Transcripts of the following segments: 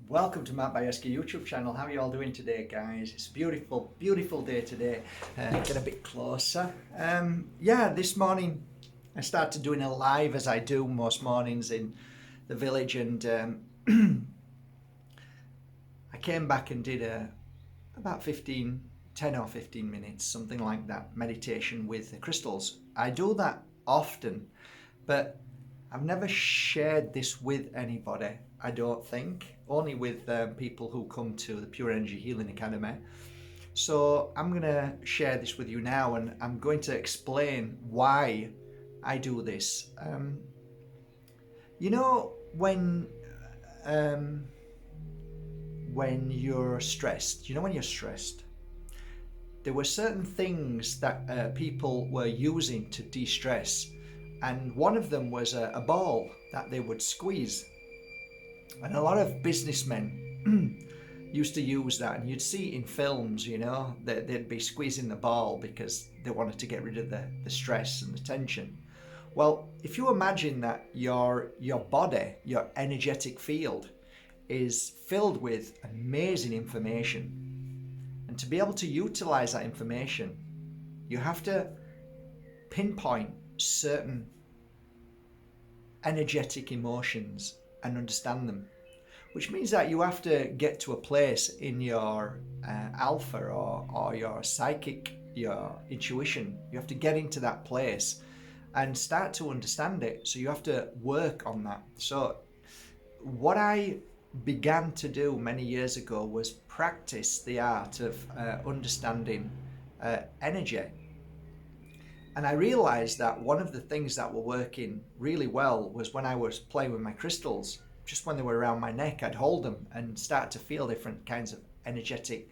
Welcome to Matt Bajerski YouTube channel. How are you all doing today, guys? It's a beautiful, beautiful day today. Get a bit closer. This morning I started doing a live as I do most mornings in the village, and I came back and did about 10 or 15 minutes, something like that, meditation with the crystals. I do that often, but I've never shared this with anybody, I don't think, only with people who come to the Pure Energy Healing Academy. So I'm going to share this with you now, and I'm going to explain why I do this. When you're stressed, when you're stressed, there were certain things that people were using to de-stress. And one of them was a ball that they would squeeze. And a lot of businessmen used to use that. And you'd see it in films, that they'd be squeezing the ball because they wanted to get rid of the stress and the tension. Well, if you imagine that your body, your energetic field, is filled with amazing information. And to be able to utilize that information, you have to pinpoint certain energetic emotions and understand them, which means that you have to get to a place in your alpha or your psychic, your intuition. You have to get into that place and start to understand it. So you have to work on that. So what I began to do many years ago was practice the art of understanding energy. And I realized that one of the things that were working really well was when I was playing with my crystals. Just when they were around my neck, I'd hold them and start to feel different kinds of energetic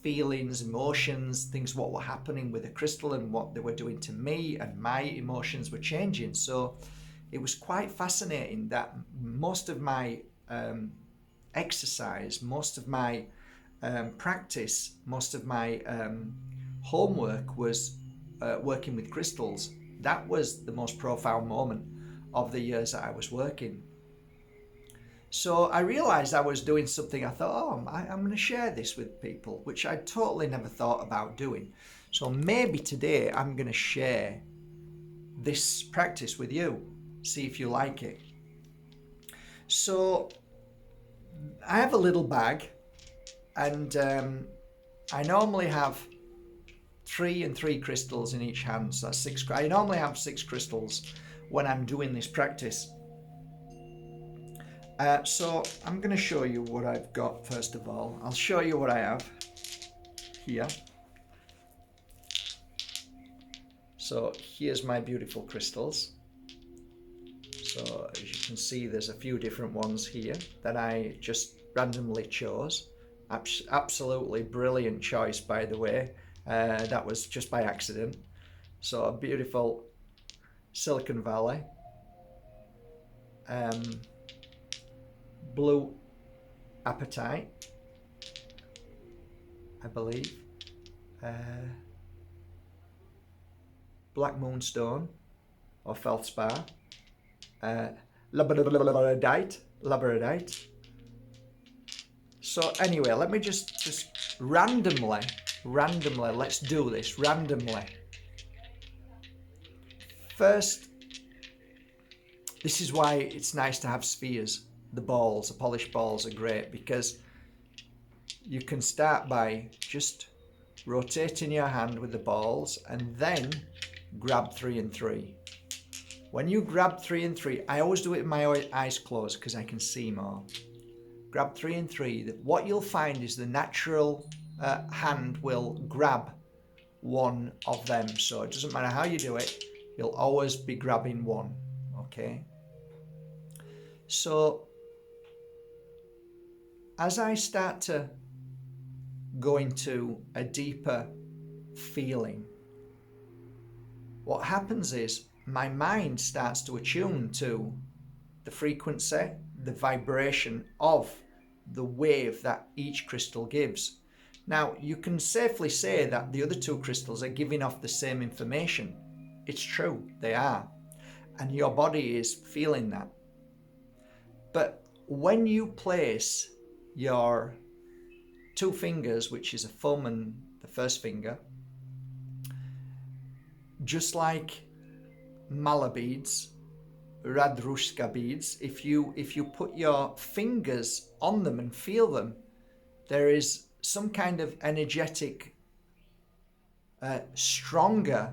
feelings, emotions, things what were happening with the crystal and what they were doing to me, and my emotions were changing. So it was quite fascinating that most of my exercise, most of my practice, most of my homework was working with crystals. That was the most profound moment of the years that I was working. So I realized I was doing something. I thought, I'm going to share this with people, which I totally never thought about doing. So maybe today I'm going to share this practice with you, see if you like it. So I have a little bag, and I normally have 3 and 3 crystals in each hand, so that's 6. I normally have 6 crystals when I'm doing this practice. So I'm going to show you what I've got first of all. I'll show you what I have here. So here's my beautiful crystals. So as you can see, there's a few different ones here that I just randomly chose. Absolutely brilliant choice, by the way. That was just by accident. So a beautiful Silicon Valley, blue apatite, I believe, black moonstone or feldspar, labradorite. So anyway, let me just randomly, let's do this randomly. First, this is why it's nice to have spheres. The balls, the polished balls are great, because you can start by just rotating your hand with the balls and then grab 3 and 3. When you grab 3 and 3, I always do it with my eyes closed because I can see more. Grab 3 and 3. What you'll find is the natural hand will grab one of them. So it doesn't matter how you do it, you'll always be grabbing one. Okay? So as I start to go into a deeper feeling, what happens is my mind starts to attune to the frequency, the vibration of the wave that each crystal gives. Now, you can safely say that the other 2 crystals are giving off the same information. It's true, they are. And your body is feeling that. But when you place your two fingers, which is a thumb and the first finger, just like mala beads, radrushka beads, if you put your fingers on them and feel them, there is some kind of energetic, stronger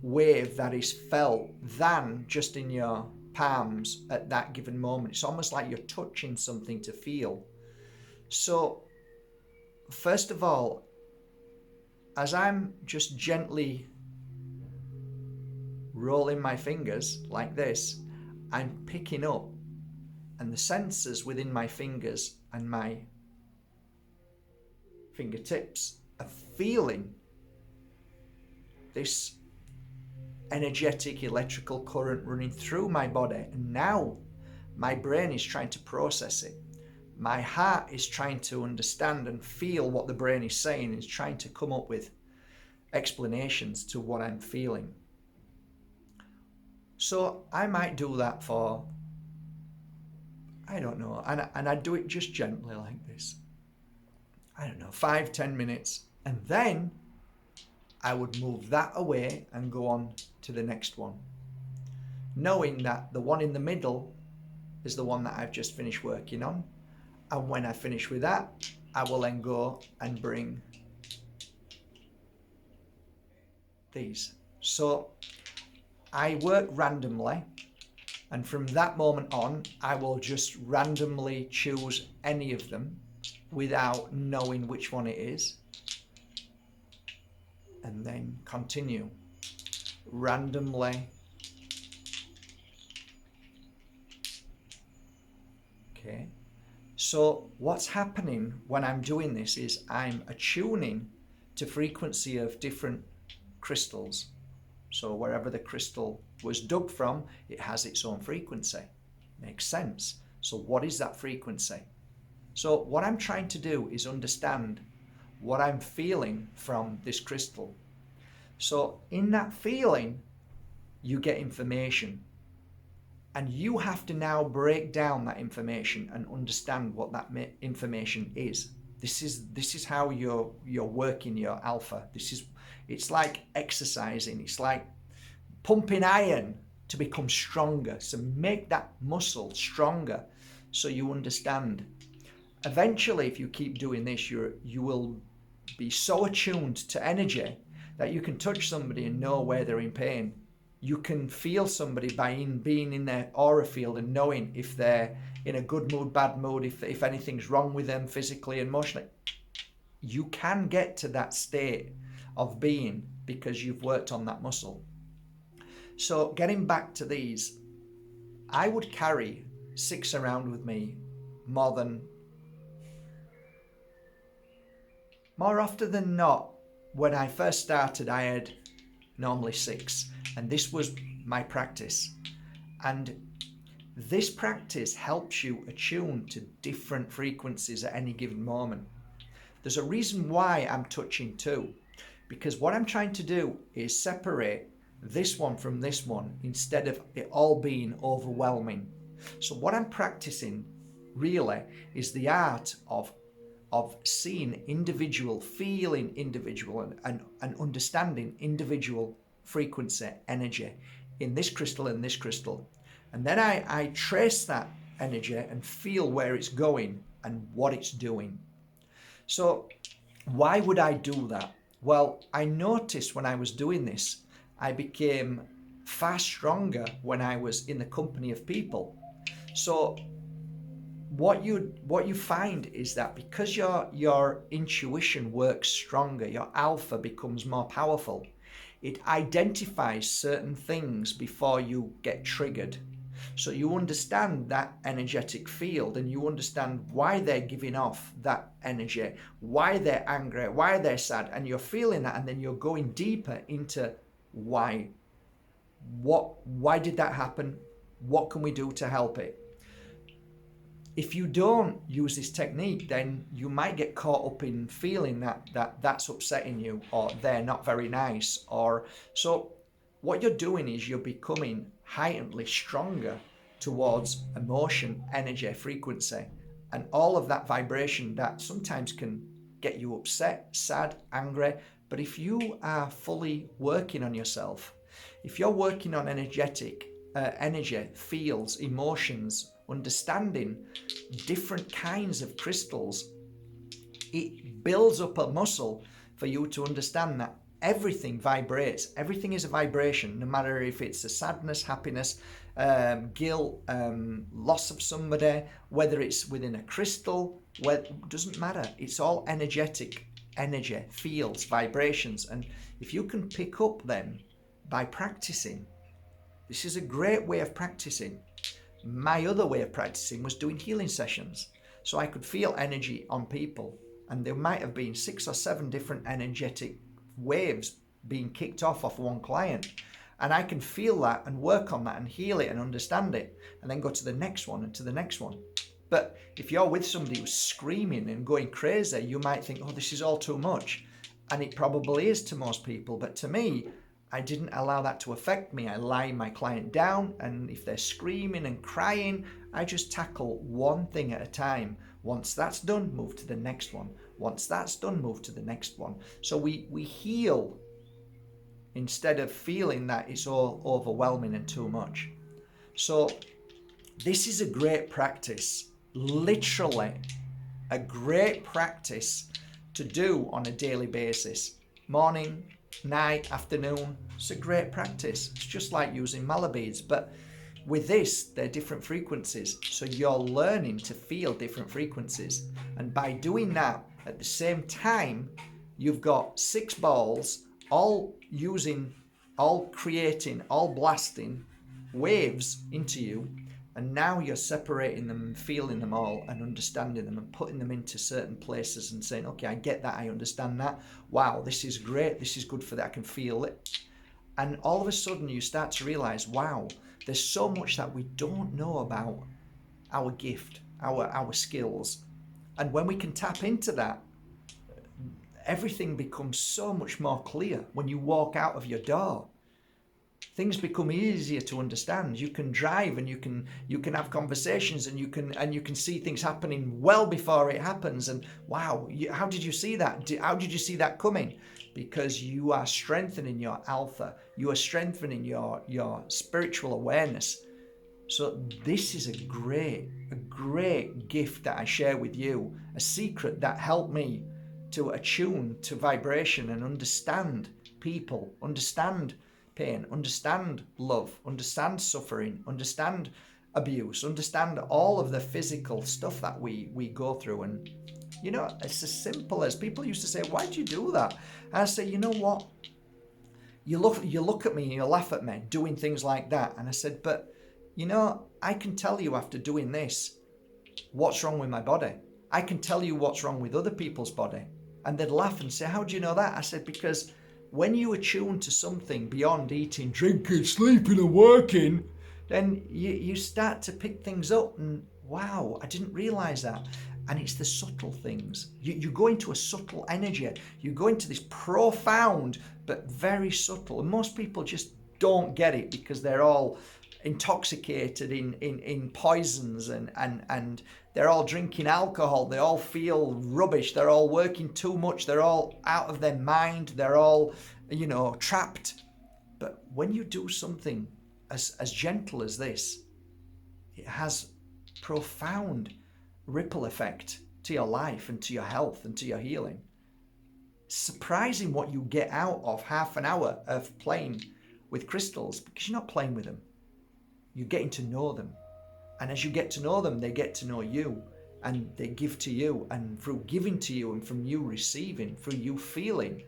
wave that is felt than just in your palms at that given moment. It's almost like you're touching something to feel. So, first of all, as I'm just gently rolling my fingers like this, I'm picking up, and the sensors within my fingers and my fingertips are feeling this energetic electrical current running through my body, and now my brain is trying to process it. My heart is trying to understand and feel what the brain is saying, is trying to come up with explanations to what I'm feeling. So I might do that for, I don't know, and I do it just gently like this. I don't know, 5-10 minutes, and then I would move that away and go on to the next one, knowing that the one in the middle is the one that I've just finished working on. And when I finish with that, I will then go and bring these. So I work randomly, and from that moment on, I will just randomly choose any of them without knowing which one it is, and then continue randomly. Okay. So what's happening when I'm doing this is I'm attuning to frequency of different crystals. So wherever the crystal was dug from, it has its own frequency. Makes sense. So what is that frequency? So what I'm trying to do is understand what I'm feeling from this crystal. So in that feeling, you get information. And you have to now break down that information and understand what that information is. This is how you're working your alpha. It's like exercising. It's like pumping iron to become stronger. So make that muscle stronger so you understand. Eventually, if you keep doing this, you will be so attuned to energy that you can touch somebody and know where they're in pain. You can feel somebody by being in their aura field and knowing if they're in a good mood, bad mood, if anything's wrong with them physically and emotionally. You can get to that state of being because you've worked on that muscle. So getting back to these, I would carry 6 around with me more often than not. When I first started, I had normally 6, and this was my practice. And this practice helps you attune to different frequencies at any given moment. There's a reason why I'm touching 2, because what I'm trying to do is separate this one from this one instead of it all being overwhelming. So what I'm practicing really is the art of seeing individual, feeling individual, and understanding individual frequency, energy in this crystal and this crystal. And then I trace that energy and feel where it's going and what it's doing. So why would I do that? Well, I noticed when I was doing this, I became far stronger when I was in the company of people. So what you find is that because your intuition works stronger, your alpha becomes more powerful. It identifies certain things before you get triggered. So you understand that energetic field, and you understand why they're giving off that energy, why they're angry, why they're sad, and you're feeling that, and then you're going deeper into why. Why did that happen? What can we do to help it? If you don't use this technique, then you might get caught up in feeling that's upsetting you, or they're not very nice, or so what you're doing is you're becoming heightenedly stronger towards emotion, energy, frequency, and all of that vibration that sometimes can get you upset, sad, angry. But if you are fully working on yourself, if you're working on energy, fields, emotions, understanding different kinds of crystals, it builds up a muscle for you to understand that everything vibrates. Everything is a vibration, no matter if it's a sadness, happiness, guilt, loss of somebody, whether it's within a crystal, doesn't matter. It's all energetic, energy, fields, vibrations. And if you can pick up them by practicing, this is a great way of practicing. My other way of practicing was doing healing sessions. So I could feel energy on people, and there might have been 6 or 7 different energetic waves being kicked off one client. And I can feel that and work on that and heal it and understand it, and then go to the next one and to the next one. But if you're with somebody who's screaming and going crazy, you might think, oh, this is all too much. And it probably is to most people. But to me, I didn't allow that to affect me. I lie my client down, and if they're screaming and crying, I just tackle one thing at a time. Once that's done, move to the next one. Once that's done, move to the next one. So we heal instead of feeling that it's all overwhelming and too much. So this is a great practice, literally a great practice to do on a daily basis. Morning, night, afternoon, it's a great practice. It's just like using mala beads, but with this, they're different frequencies. So you're learning to feel different frequencies. And by doing that, at the same time, you've got 6 balls, all creating, all blasting waves into you. And now you're separating them and feeling them all and understanding them and putting them into certain places and saying, okay, I get that, I understand that. Wow, this is great, this is good for that, I can feel it. And all of a sudden you start to realize, wow, there's so much that we don't know about our gift, our skills. And when we can tap into that, everything becomes so much more clear. When you walk out of your door, things become easier to understand. You can drive and you can have conversations, and you can see things happening well before it happens. And wow, how did you see that? How did you see that coming? Because you are strengthening your alpha. You are strengthening your spiritual awareness. So this is a great gift that I share with you, a secret that helped me to attune to vibration and understand people, understand pain, understand love, understand suffering, understand abuse, understand all of the physical stuff that we go through. And you know, it's as simple as, people used to say, why do you do that? And I say, you know what? You look at me and you laugh at me doing things like that. And I said, but you know, I can tell you after doing this what's wrong with my body. I can tell you what's wrong with other people's body. And they'd laugh and say, how do you know that? I said, because when you attune to something beyond eating, drinking, sleeping and working, then you start to pick things up and wow, I didn't realize that. And it's the subtle things. You go into a subtle energy. You go into this profound but very subtle. And most people just don't get it because they're all intoxicated in poisons and they're all drinking alcohol. They all feel rubbish. They're all working too much. They're all out of their mind. They're all, you know, trapped. But when you do something as gentle as this, it has profound ripple effect to your life and to your health and to your healing. Surprising what you get out of half an hour of playing with crystals, because you're not playing with them. You're getting to know them. And as you get to know them, they get to know you, and they give to you, and through giving to you and from you receiving, through you feeling,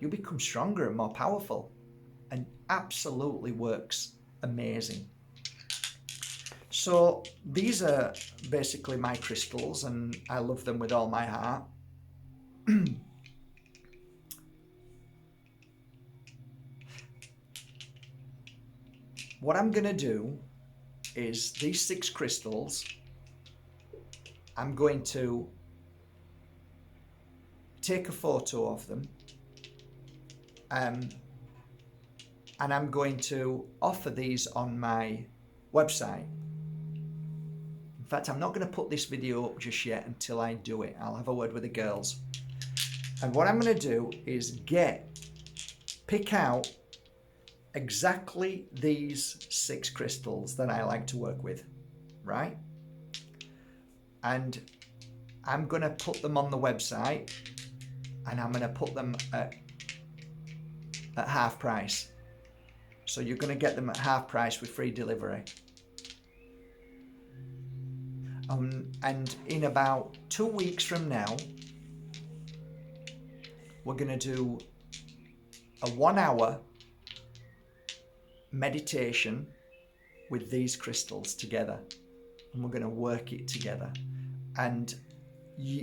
you become stronger and more powerful, and absolutely works amazing. So these are basically my crystals, and I love them with all my heart. What I'm going to do is these 6 crystals, I'm going to take a photo of them, and I'm going to offer these on my website. In fact, I'm not going to put this video up just yet until I do it. I'll have a word with the girls. And what I'm going to do is pick out exactly these 6 crystals that I like to work with, right? And I'm going to put them on the website, and I'm going to put them at half price. So you're going to get them at half price with free delivery. And in about 2 weeks from now, we're going to do a 1-hour meditation with these crystals together, and we're going to work it together. And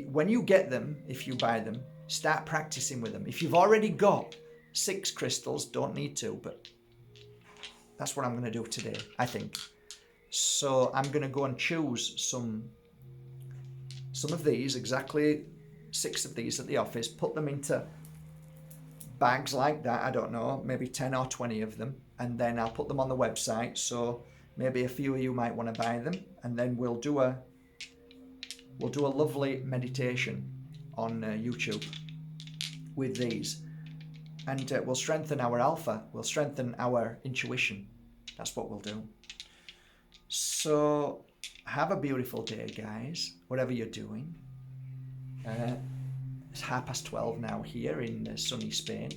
when you get them, if you buy them, start practicing with them. If you've already got 6 crystals, don't need to, but that's what I'm going to do today, I think. So I'm going to go and choose some of these, exactly 6 of these at the office, put them into bags like that, I don't know, maybe 10 or 20 of them, and then I'll put them on the website, so maybe a few of you might want to buy them, and then we'll do a lovely meditation on YouTube with these, and we'll strengthen our alpha, we'll strengthen our intuition. That's what we'll do. So have a beautiful day, guys, whatever you're doing. It's 12:30 now here in sunny Spain.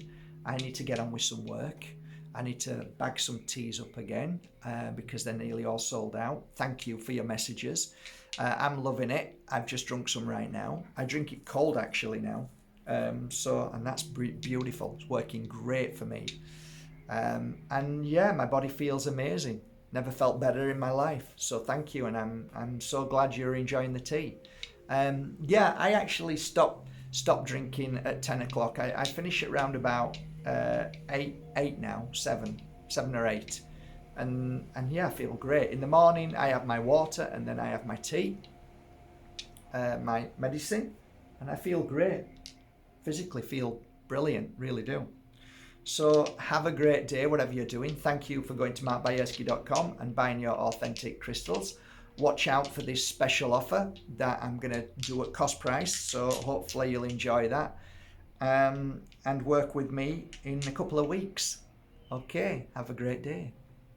I need to get on with some work. I need to bag some teas up again because they're nearly all sold out. Thank you for your messages. I'm loving it. I've just drunk some right now. I drink it cold actually now. And that's beautiful. It's working great for me. And yeah, my body feels amazing. Never felt better in my life. So thank you, and I'm so glad you're enjoying the tea. Yeah, I actually stopped drinking at 10 o'clock. I finish at around about 8 now, 7 or 8. And yeah, I feel great. In the morning, I have my water, and then I have my tea, my medicine, and I feel great. Physically feel brilliant, really do. So have a great day, whatever you're doing. Thank you for going to markbajerski.com and buying your authentic crystals. Watch out for this special offer that I'm going to do at cost price. So hopefully you'll enjoy that. And work with me in a couple of weeks. Okay, have a great day.